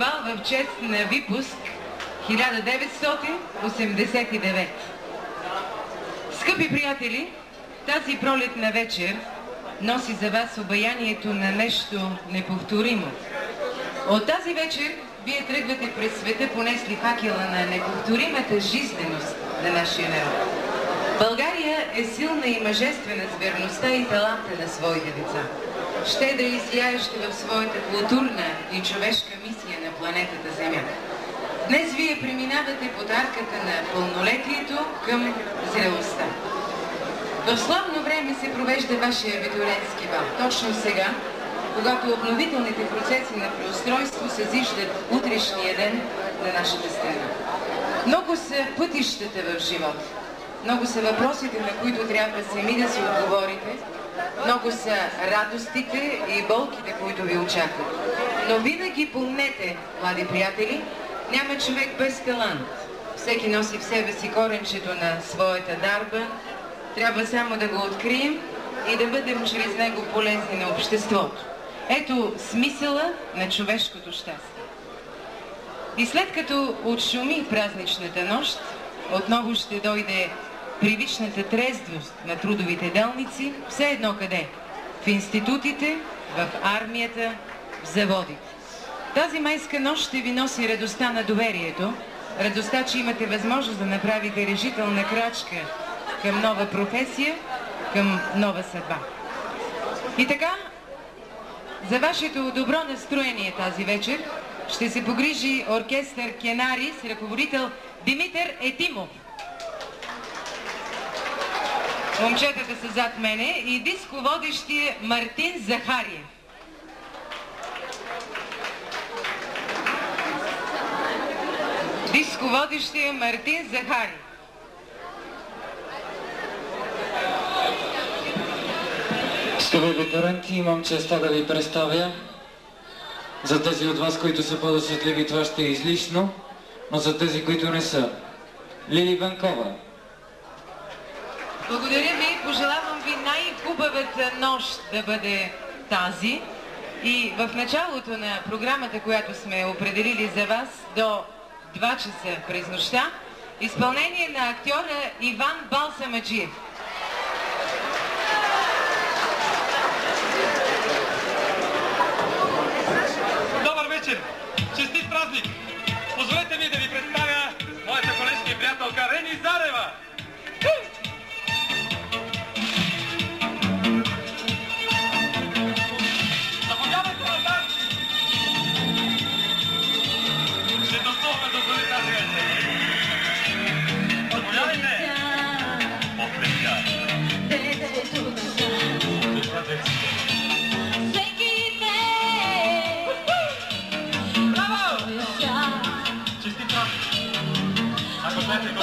бал в чест на випуск 1989. Скъпи приятели, тази пролетна вечер носи за вас обаянието на нещо неповторимо. От тази вечер вие тръгвате през света, понесли факела на неповторимата жизненост на нашия народ. България е силна и мъжествена с верността и таланта на своите деца. Щедра и сияеща в своята културна и човешка мисия на планетата Земя. Днес вие преминавате под арката на пълнолетието към зрелостта. В славно време се провежда вашия абитуриентски бал. Точно сега, когато обновителните процеси на преустройство съзиждат утрешния ден на нашата страна. Много са пътищата в живота. Много са въпросите, на които трябва сами да си отговорите. Много са радостите и болките, които ви очакват. Но винаги помнете, млади приятели, няма човек без талант. Всеки носи в себе си коренчето на своята дарба. Трябва само да го открием и да бъдем чрез него полезни на обществото. Ето смисъла на човешкото щастие. И след като отшуми празничната нощ, отново ще дойде привичната трезвост на трудовите делници, все едно къде? В институтите, в армията, в заводите. Тази майска нощ ще ви носи радостта на доверието, радостта, че имате възможност да направите решителна крачка към нова професия, към нова съдба. И така, за вашето добро настроение тази вечер ще се погрижи оркестър Кенари с ръководител Димитър Етимов. Момчетата са зад мене и дисководещия Мартин Захариев. Дисководещия Мартин Захариев. Скъпи абитуриенти, имам честа да ви представя. За тези от вас, които са по-досетливи, това ще е излишно, но за тези, които не са. Лили Банкова. Благодаря ви, пожелавам ви най-хубавата нощ да бъде тази. И в началото на програмата, която сме определили за вас, до 2 часа през нощта, изпълнение на актьора Иван Балсамаджиев. Добър вечер! Честит празник! Позволете ми да ви представя моята колежка и приятелка Рени Зарева! Заповядайте назад! Ще танцуваме до зори тази вечер! Заповядайте! Отлетя! Честит празник! Ако знаете го!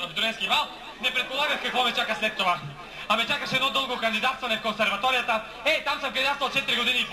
в студентски бал, не предполагах какво ме чака след това. А ме чакаше едно дълго кандидатстване в консерваторията. Там съм кандидатствал 4 години и